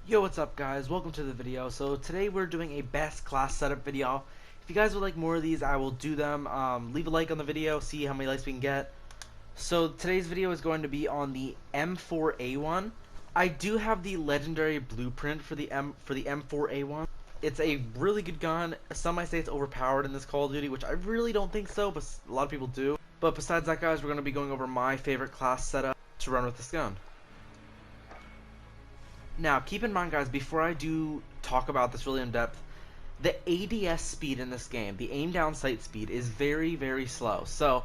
Yo, what's up guys? Welcome to the video. So today we're doing a best class setup video. If you guys would like more of these, I will do them. Leave a like on the video, see how many likes we can get. So today's video is going to be on the M4A1. I do have the legendary blueprint for the M4A1. It's a really good gun. Some might say it's overpowered in this Call of Duty, which I really don't think so, but a lot of people do. But besides that, guys, we're going to be going over my favorite class setup to run with this gun. Now, keep in mind, guys, before I do talk about this really in depth, the ADS speed in this game, the aim down sight speed, is very, very slow. So,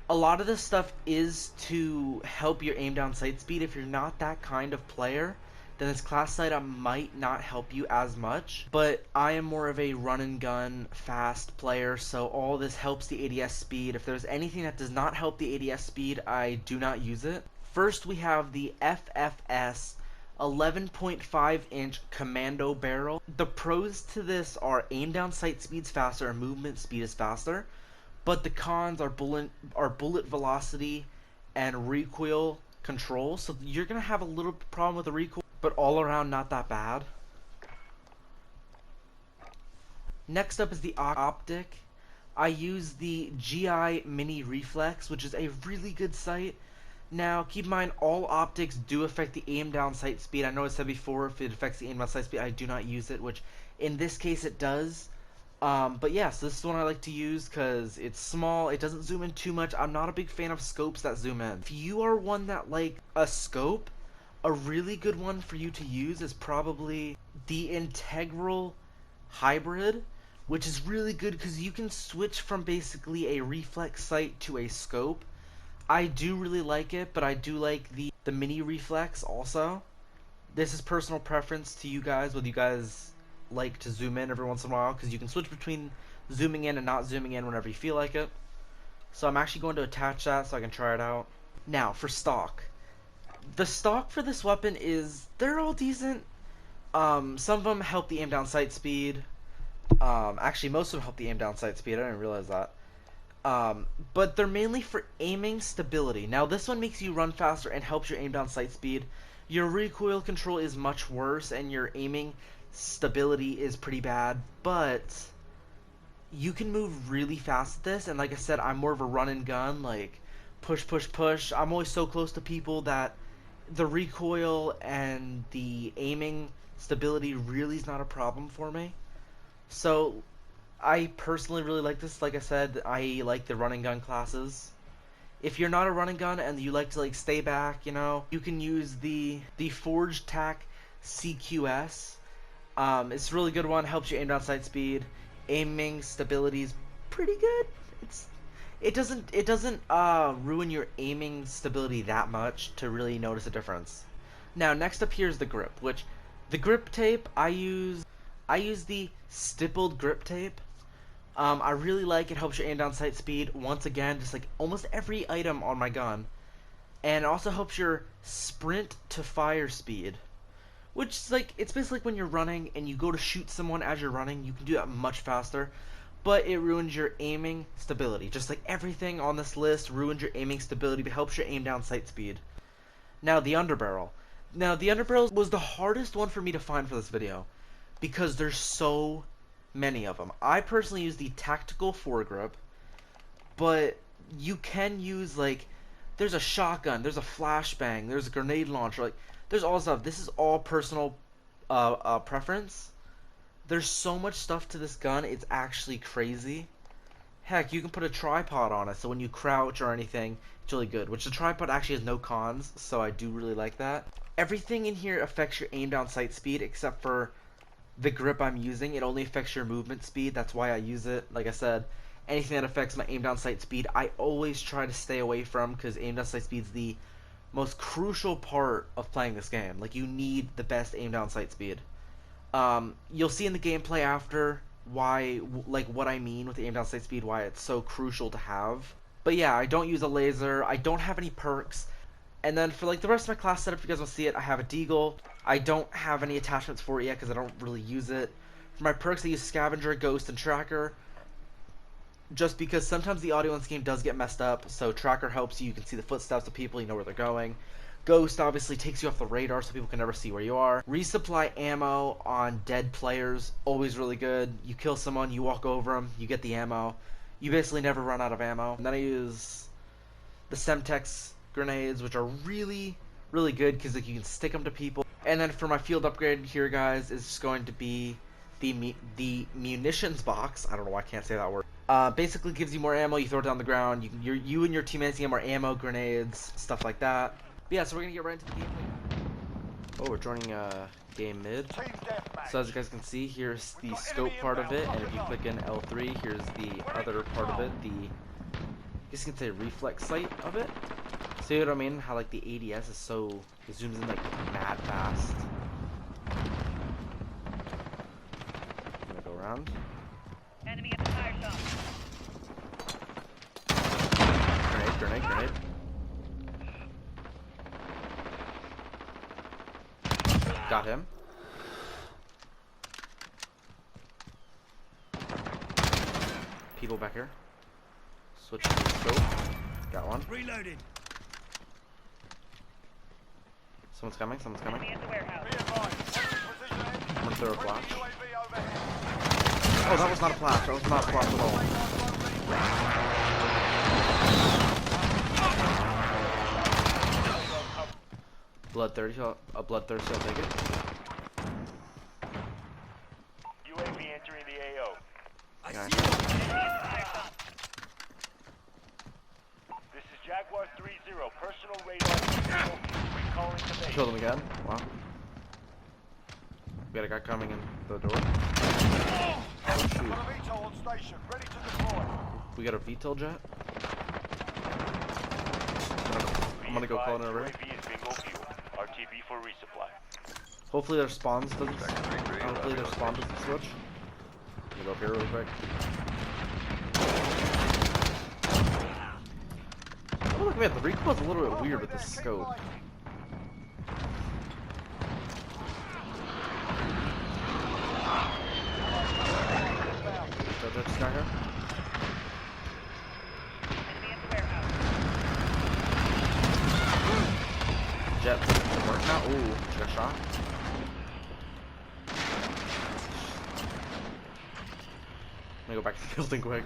a lot of this stuff is to help your aim down sight speed. If you're not that kind of player, then this class setup might not help you as much. But I am more of a run and gun, fast player, so all this helps the ADS speed. If there's anything that does not help the ADS speed, I do not use it. First, we have the FFS 11.5-inch commando barrel. The pros to this are aim down sight speed's faster and movement speed is faster, but the cons are bullet velocity and recoil control. So you're gonna have a little problem with the recoil, but all around not that bad. Next up is the optic. I use the GI Mini Reflex, which is a really good sight. Now, keep in mind, all optics do affect the aim down sight speed. I know I said before, if it affects the aim down sight speed, I do not use it, which in this case it does. But yeah, so this is one I like to use because it's small, it doesn't zoom in too much. I'm not a big fan of scopes that zoom in. If you are one that like a scope, a really good one for you to use is probably the Integral Hybrid, which is really good because you can switch from basically a reflex sight to a scope. I do really like it, but I do like the mini reflex also. This is personal preference to you guys, whether you guys like to zoom in every once in a while, because you can switch between zooming in and not zooming in whenever you feel like it. So I'm actually going to attach that so I can try it out. Now, for stock. The stock for this weapon is, they're all decent. Some of them help the aim down sight speed. Actually, most of them help the aim down sight speed. I didn't realize that. But they're mainly for aiming stability. Now this one makes you run faster and helps your aim down sight speed. Your recoil control is much worse and your aiming stability is pretty bad, but you can move really fast with this, and like I said, I'm more of a run and gun, like push, push, push. I'm always so close to people that the recoil and the aiming stability really is not a problem for me. So I personally really like this. Like I said, I like the run and gun classes. If you're not a run and gun and you like to like stay back, you know, you can use the Forged Tac CQS. It's a really good one. Helps you aim down sight speed. Aiming stability is pretty good. It doesn't ruin your aiming stability that much to really notice a difference. Now next up here is the grip, which the grip tape I use the stippled grip tape. I really like it. Helps your aim down sight speed. Once again, just like almost every item on my gun. And it also helps your sprint to fire speed. Which is like, it's basically like when you're running and you go to shoot someone as you're running, you can do that much faster. But it ruins your aiming stability. Just like everything on this list ruins your aiming stability, but helps your aim down sight speed. Now the underbarrel. Now the underbarrel was the hardest one for me to find for this video, because there's so many of them. I personally use the tactical foregrip, but you can use, like, there's a shotgun, there's a flashbang, there's a grenade launcher, like, there's all stuff. This is all personal preference. There's so much stuff to this gun, it's actually crazy. Heck, you can put a tripod on it, so when you crouch or anything, it's really good. Which the tripod actually has no cons, so I do really like that. Everything in here affects your aim down sight speed, except for the grip I'm using. It only affects your movement speed. That's why I use it. Like I said, anything that affects my aim down sight speed, I always try to stay away from, because aim down sight speed is the most crucial part of playing this game. Like, you need the best aim down sight speed. You'll see in the gameplay after why, like, what I mean with the aim down sight speed, why it's so crucial to have. But yeah, I don't use a laser. I don't have any perks. And then for like the rest of my class setup, if you guys want to see it, I have a deagle. I don't have any attachments for it yet because I don't really use it. For my perks, I use Scavenger, Ghost, and Tracker. Just because sometimes the audio in this game does get messed up, so Tracker helps you. You can see the footsteps of people, you know where they're going. Ghost obviously takes you off the radar so people can never see where you are. Resupply ammo on dead players, always really good. You kill someone, you walk over them, you get the ammo. You basically never run out of ammo. And then I use the Semtex grenades, which are really, really good because like, you can stick them to people. And then for my field upgrade here, guys, is just going to be the munitions box. I don't know why I can't say that word. Basically gives you more ammo. You throw it down the ground. You and your teammates get more ammo, grenades, stuff like that. But yeah, so we're gonna get right into the gameplay. Oh, we're joining game mid. So as you guys can see, here's the scope part of it, and if you click in L3, here's the other part of it. I guess you can say reflex sight of it. See what I mean? How like the ADS is so it zooms in like mad fast. I'm gonna go around. Enemy at the tire shop. Grenade. Got him. People back here. Switch to the scope. Got one. Reloading. Someone's coming. Enemy at the warehouse. I'm gonna throw a flash. Oh, that was not a flash. That was not a flash at all. Bloodthirsty, I'll take it. UAV entering the AO. Okay. This is Jaguar 3-0. Personal radar. Recalling the base. Killed him again. Wow. We got a guy coming in the door. Oh shoot. VTOL on station, ready to deploy. We got a VTOL jet. I'm gonna go call in over here. UAV is bingo fuel. RTB for resupply. Hopefully their spawns doesn't. Hopefully their spawn doesn't switch. Let me go up here really quick. Oh look, man, the recoil's a little bit weird with this scope. Just got here. Enemy at the warehouse. Jet doesn't work now. Ooh, she got shot. Let me go back to the building quick.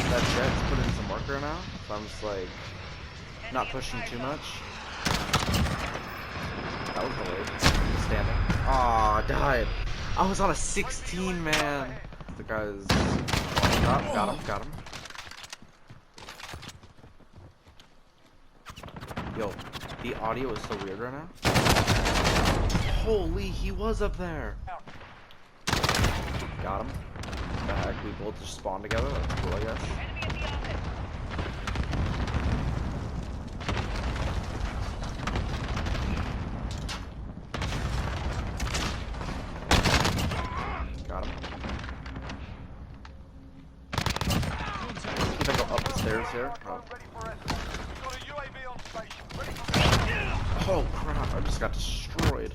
That jet's put in some marker now, so I'm just like not pushing too much. That was delayed. Standing. Aw, died. I was on a 16 man. The guy's got him. Yo, the audio is so weird right now. Holy, he was up there. Got him. What the heck? We both just spawned together. That's cool, I guess. Enemy at the office. Got him. If I go up the stairs here. Oh crap, I just got destroyed.